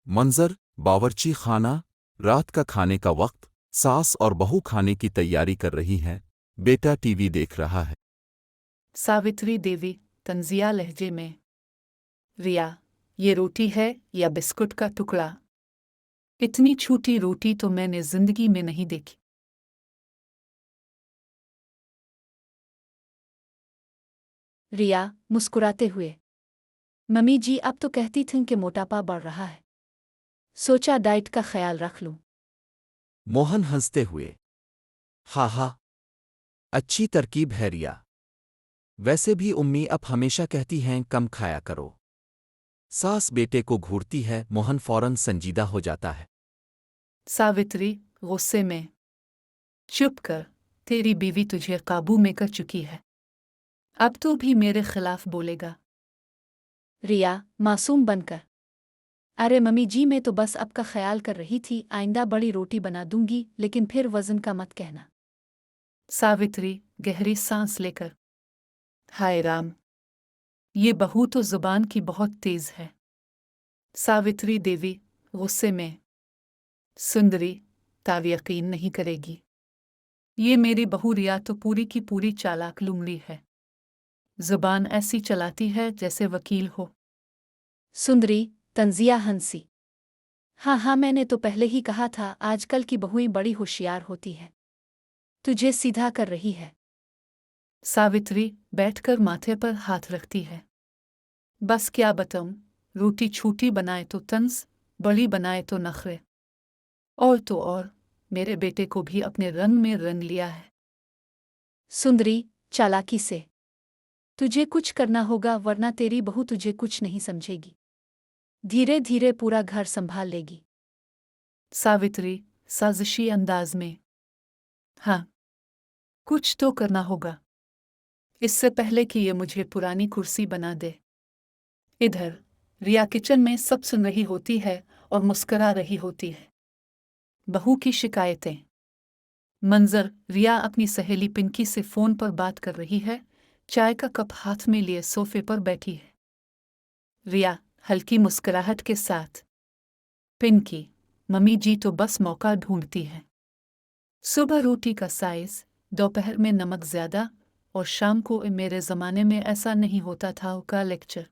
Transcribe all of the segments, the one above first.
मंजर बावर्ची खाना। रात का खाने का वक्त। सास और बहू खाने की तैयारी कर रही हैं। बेटा टीवी देख रहा है। सावित्री देवी तंजिया लहजे में। रिया, ये रोटी है या बिस्कुट का टुकड़ा? इतनी छोटी रोटी तो मैंने जिंदगी में नहीं देखी। रिया मुस्कुराते हुए। मम्मी जी अब तो कहती थीं कि मोटापा बढ़ रहा है, सोचा डाइट का ख्याल रख लूं। मोहन हंसते हुए। हा हा, अच्छी तरकीब है रिया। वैसे भी उम्मी अब हमेशा कहती हैं कम खाया करो। सास बेटे को घूरती है, मोहन फौरन संजीदा हो जाता है। सावित्री गुस्से में। चुप कर, तेरी बीवी तुझे काबू में कर चुकी है, अब तो भी मेरे खिलाफ बोलेगा? रिया मासूम बनकर। अरे मम्मी जी मैं तो बस अब का ख्याल कर रही थी, आइंदा बड़ी रोटी बना दूंगी, लेकिन फिर वजन का मत कहना। सावित्री गहरी सांस लेकर। हाय राम, ये बहू तो जुबान की बहुत तेज है। सावित्री देवी गुस्से में। सुंदरी, ताव यकीन नहीं करेगी, ये मेरी बहू रिया तो पूरी की पूरी चालाक लुमड़ी है। जुबान ऐसी चलाती है जैसे वकील हो। सुंदरी तंजिया हंसी। हाँ हाँ, मैंने तो पहले ही कहा था, आजकल की बहुएं बड़ी होशियार होती है, तुझे सीधा कर रही है। सावित्री बैठकर माथे पर हाथ रखती है। बस क्या बताऊं, रोटी छोटी बनाए तो तंज, बड़ी बनाए तो नखरे। और तो और, मेरे बेटे को भी अपने रंग में रंग लिया है। सुंदरी चालाकी से। तुझे कुछ करना होगा वरना तेरी बहू तुझे कुछ नहीं समझेगी, धीरे धीरे पूरा घर संभाल लेगी। सावित्री साजिशी अंदाज में। हाँ, कुछ तो करना होगा, इससे पहले कि ये मुझे पुरानी कुर्सी बना दे। इधर रिया किचन में सब सुन रही होती है और मुस्करा रही होती है। बहू की शिकायतें। मंजर रिया अपनी सहेली पिंकी से फोन पर बात कर रही है, चाय का कप हाथ में लिए सोफे पर बैठी है। रिया हल्की मुस्कुराहट के साथ। पिंकी, मम्मी जी तो बस मौका ढूंढती है। सुबह रोटी का साइज, दोपहर में नमक ज्यादा, और शाम को मेरे जमाने में ऐसा नहीं होता था का लेक्चर।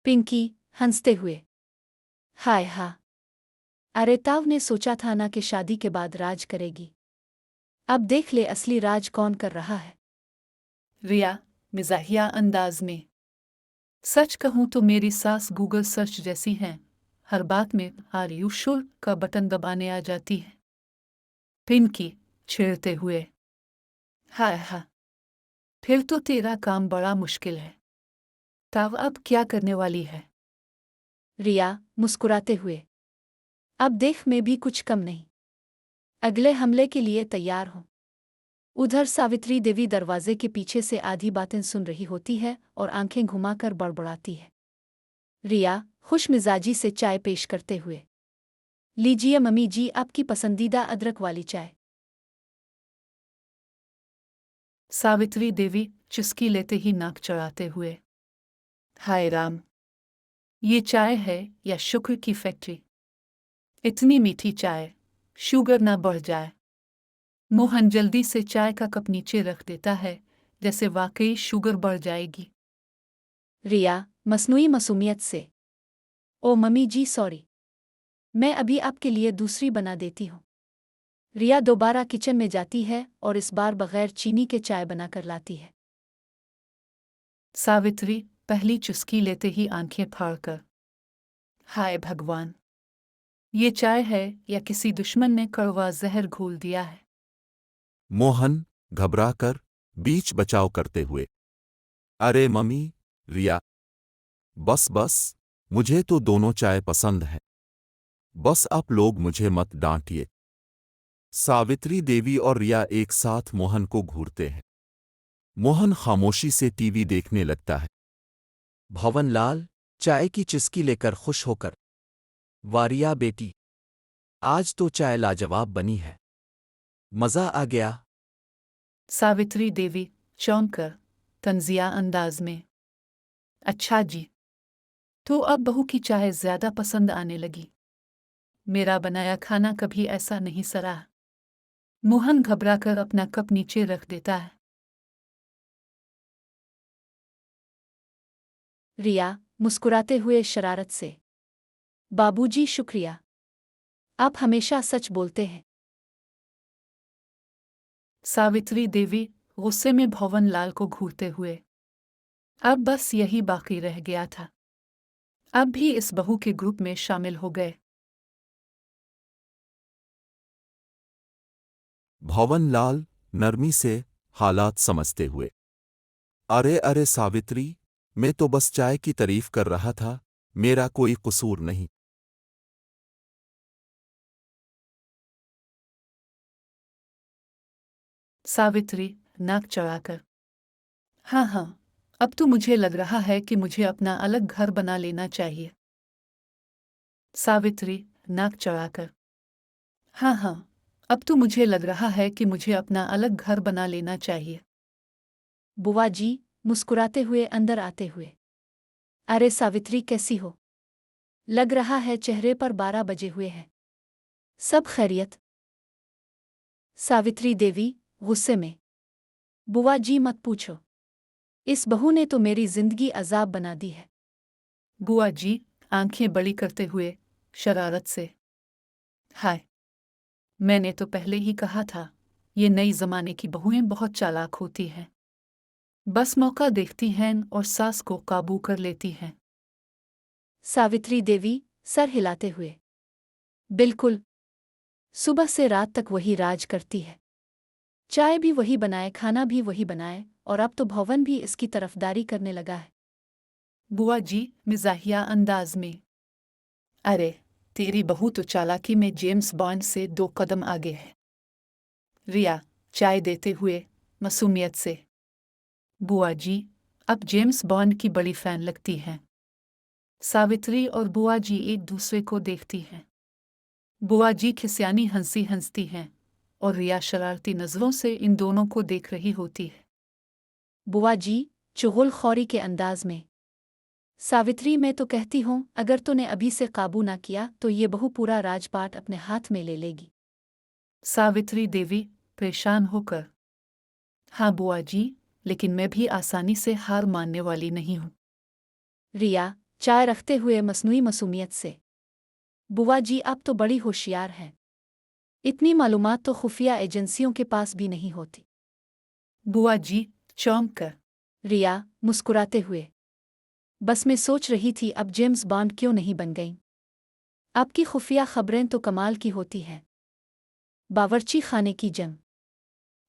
पिंकी हंसते हुए। हाय हा, अरे ताव ने सोचा था ना कि शादी के बाद राज करेगी, अब देख ले असली राज कौन कर रहा है। रिया मिजाहिया अंदाज में। सच कहूं तो मेरी सास गूगल सर्च जैसी हैं, हर बात में आर यू श्योर का बटन दबाने आ जाती है। पिंकी छेड़ते हुए। हाय हा, फिर तो तेरा काम बड़ा मुश्किल है। ताव अब क्या करने वाली है? रिया मुस्कुराते हुए। अब देख मैं भी कुछ कम नहीं, अगले हमले के लिए तैयार हूं। उधर सावित्री देवी दरवाजे के पीछे से आधी बातें सुन रही होती है और आंखें घुमाकर बड़बड़ाती है। रिया खुश मिजाजी से चाय पेश करते हुए। लीजिए मम्मी जी आपकी पसंदीदा अदरक वाली चाय। सावित्री देवी चुस्की लेते ही नाक चढ़ाते हुए। हाय राम, ये चाय है या शुक्र की फैक्ट्री? इतनी मीठी चाय, शुगर ना बढ़ जाए। मोहन जल्दी से चाय का कप नीचे रख देता है, जैसे वाकई शुगर बढ़ जाएगी। रिया मसनूई मासूमियत से। ओ मम्मी जी सॉरी, मैं अभी आपके लिए दूसरी बना देती हूँ। रिया दोबारा किचन में जाती है और इस बार बगैर चीनी के चाय बनाकर लाती है। सावित्री पहली चुस्की लेते ही आंखें फाड़कर। हाय भगवान, ये चाय है या किसी दुश्मन ने कड़वा जहर घोल दिया है? मोहन घबराकर बीच बचाव करते हुए। अरे मम्मी, रिया, बस बस, मुझे तो दोनों चाय पसंद है, बस आप लोग मुझे मत डांटिए। सावित्री देवी और रिया एक साथ मोहन को घूरते हैं। मोहन खामोशी से टीवी देखने लगता है। भवनलाल चाय की चुस्की लेकर खुश होकर। वारिया बेटी, आज तो चाय लाजवाब बनी है, मजा आ गया। सावित्री देवी चौंक कर तंजिया अंदाज में। अच्छा जी, तो अब बहू की चाय ज्यादा पसंद आने लगी। मेरा बनाया खाना कभी ऐसा नहीं सरा। मोहन घबराकर अपना कप नीचे रख देता है। रिया मुस्कुराते हुए शरारत से। बाबूजी शुक्रिया। आप हमेशा सच बोलते हैं। सावित्री देवी गुस्से में भवन लाल को घूरते हुए। अब बस यही बाकी रह गया था। अब भी इस बहू के ग्रुप में शामिल हो गए। भंवनलाल नरमी से हालात समझते हुए। अरे अरे सावित्री, मैं तो बस चाय की तारीफ कर रहा था, मेरा कोई कसूर नहीं। सावित्री नाक चढ़ाकर। हाँ हाँ, अब तो मुझे लग रहा है कि मुझे अपना अलग घर बना लेना चाहिए। सावित्री नाक चढ़ाकर। हाँ हाँ, अब तो मुझे लग रहा है कि मुझे अपना अलग घर बना लेना चाहिए। बुआ जी मुस्कुराते हुए अंदर आते हुए। अरे सावित्री कैसी हो? लग रहा है चेहरे पर 12 बजे हुए हैं। सब खैरियत? सावित्री देवी गुस्से में। बुआ जी मत पूछो। इस बहू ने तो मेरी जिंदगी अजाब बना दी है। बुआ जी आंखें बड़ी करते हुए शरारत से। हाय, मैंने तो पहले ही कहा था, ये नई जमाने की बहुएं बहुत चालाक होती हैं। बस मौका देखती हैं और सास को काबू कर लेती हैं। सावित्री देवी सर हिलाते हुए। बिल्कुल। सुबह से रात तक वही राज करती है। चाय भी वही बनाए, खाना भी वही बनाए, और अब तो भवन भी इसकी तरफदारी करने लगा है। बुआ जी मिजाहिया अंदाज में। अरे, तेरी बहू तो चालाकी में जेम्स बॉन्ड से 2 कदम आगे है। रिया चाय देते हुए मासूमियत से। बुआ जी अब जेम्स बॉन्ड की बड़ी फैन लगती हैं। सावित्री और बुआ जी एक दूसरे को देखती हैं। बुआ जी खिसियानी हंसी हंसती हैं और रिया शरारती नजरों से इन दोनों को देख रही होती है। बुआ जी चुगलखौरी के अंदाज में। सावित्री मैं तो कहती हूँ अगर तूने अभी से काबू ना किया तो ये बहू पूरा राजपाट अपने हाथ में ले लेगी। सावित्री देवी परेशान होकर। हाँ बुआ जी, लेकिन मैं भी आसानी से हार मानने वाली नहीं हूँ। रिया चाय रखते हुए मसनूई मासूमियत से। बुआ जी आप तो बड़ी होशियार हैं। इतनी मालूमात तो खुफिया एजेंसियों के पास भी नहीं होती। बुआ जी चौंक कर। रिया मुस्कुराते हुए। बस मैं सोच रही थी अब जेम्स बॉन्ड क्यों नहीं बन गई। आपकी खुफिया खबरें तो कमाल की होती हैं। बावर्ची खाने की जंग।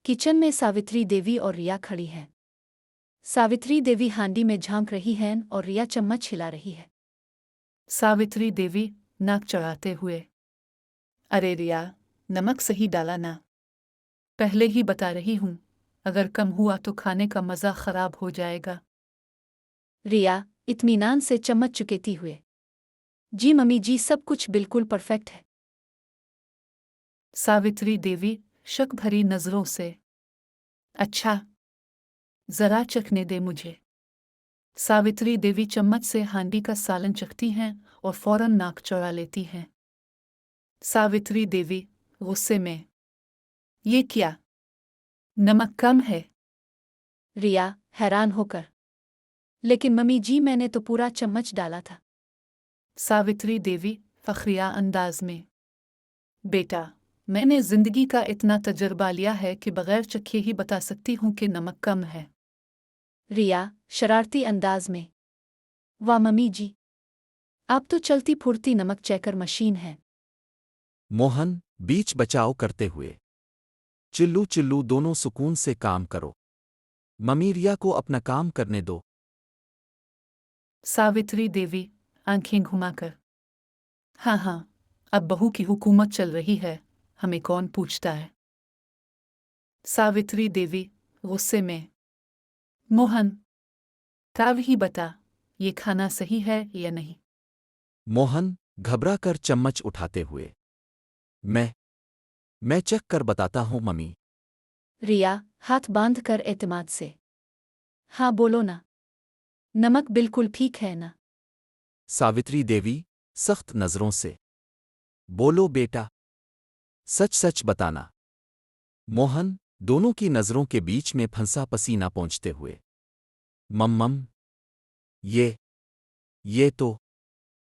किचन में सावित्री देवी और रिया खड़ी हैं। सावित्री देवी हांडी में झांक रही हैं और रिया चम्मच हिला रही है। सावित्री देवी नाक चढ़ाते हुए। अरे रिया, नमक सही डाला ना। पहले ही बता रही हूँ, अगर कम हुआ तो खाने का मज़ा खराब हो जाएगा। रिया इत्मीनान से चम्मच चुकेती हुए। जी मम्मी जी सब कुछ बिल्कुल परफेक्ट है। सावित्री देवी शक भरी नजरों से। अच्छा, जरा चखने दे मुझे। सावित्री देवी चम्मच से हांडी का सालन चखती हैं और फौरन नाक चढ़ा लेती हैं। सावित्री देवी गुस्से में। ये क्या? नमक कम है। रिया हैरान होकर। लेकिन मम्मी जी मैंने तो पूरा चम्मच डाला था। सावित्री देवी फखरिया अंदाज में। बेटा, मैंने जिंदगी का इतना तजर्बा लिया है कि बगैर चखे ही बता सकती हूँ कि नमक कम है। रिया शरारती अंदाज में। वाह मम्मी जी, आप तो चलती फुर्ती नमक चेकर मशीन हैं। मोहन बीच बचाव करते हुए। चिल्लू चिल्लू दोनों सुकून से काम करो। मम्मी रिया को अपना काम करने दो। सावित्री देवी आंखें घुमाकर। हाँ हाँ, अब बहू की हुकूमत चल रही है, हमें कौन पूछता है। सावित्री देवी गुस्से में। मोहन, ताव ही बता, ये खाना सही है या नहीं। मोहन घबरा कर चम्मच उठाते हुए। मैं चख कर बताता हूँ मम्मी। रिया हाथ बांध कर एतमाद से। हाँ बोलो ना। नमक बिल्कुल ठीक है ना। सावित्री देवी सख्त नजरों से। बोलो बेटा, सच सच बताना। मोहन दोनों की नजरों के बीच में फंसा पसीना पोंछते हुए। मम्मम, ये तो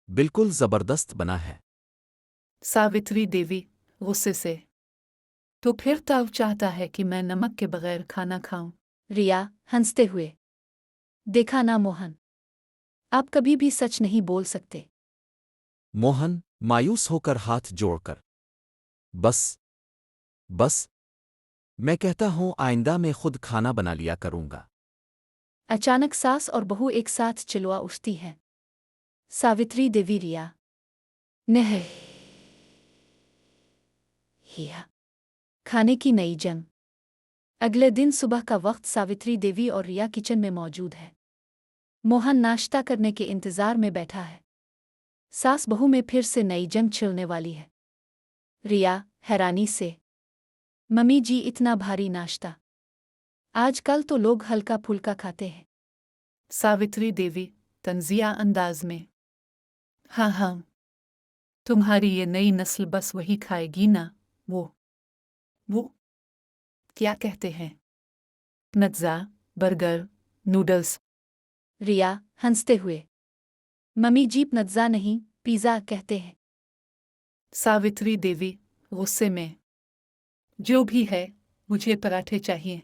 बिल्कुल जबरदस्त बना है। सावित्री देवी गुस्से से। तो फिर तब चाहता है कि मैं नमक के बगैर खाना खाऊं। रिया हंसते हुए। देखा ना मोहन, आप कभी भी सच नहीं बोल सकते। मोहन मायूस होकर हाथ जोड़कर। बस मैं कहता हूं आइंदा मैं खुद खाना बना लिया करूंगा। अचानक सास और बहू एक साथ चिल्ला उठती हैं। सावित्री देवी रिया नहीं हिया खाने की नई जंग। अगले दिन सुबह का वक्त सावित्री देवी और रिया किचन में मौजूद है। मोहन नाश्ता करने के इंतजार में बैठा है। सास बहू में फिर से नई जंग छिड़ने वाली है। रिया हैरानी से। मम्मी जी इतना भारी नाश्ता? आजकल तो लोग हल्का फुल्का खाते हैं। सावित्री देवी तंजिया अंदाज में। हाँ, तुम्हारी ये नई नस्ल बस वही खाएगी ना। वो क्या कहते हैं? Pizza, burger, noodles. रिया हंसते हुए। मम्मी जी पिज़्ज़ा नहीं पिज़्ज़ा कहते हैं। सावित्री देवी गुस्से में। जो भी है, मुझे पराठे चाहिए।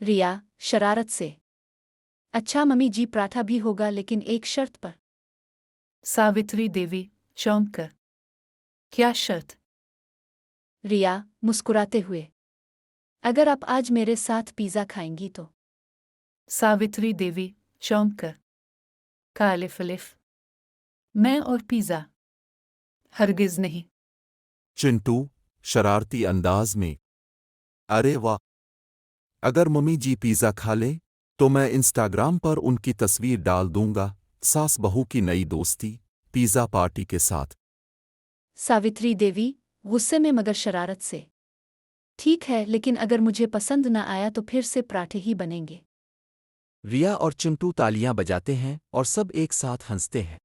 रिया शरारत से। अच्छा मम्मी जी पराठा भी होगा लेकिन एक शर्त पर। सावित्री देवी चौंक कर। क्या शर्त? रिया मुस्कुराते हुए। अगर आप आज मेरे साथ पिज़्ज़ा खाएंगी तो। सावित्री देवी चौंक कर। कालिफ अलिफ। मैं और पिज़्ज़ा? हरगिज़ नहीं। चिंटू शरारती अंदाज में। अरे वाह, अगर मम्मी जी पिज़्ज़ा खा लें तो मैं इंस्टाग्राम पर उनकी तस्वीर डाल दूंगा, सास बहू की नई दोस्ती पिज़्ज़ा पार्टी के साथ। सावित्री देवी गुस्से में मगर शरारत से। ठीक है लेकिन अगर मुझे पसंद न आया तो फिर से पराठे ही बनेंगे। रिया और चिंटू तालियां बजाते हैं और सब एक साथ हंसते हैं।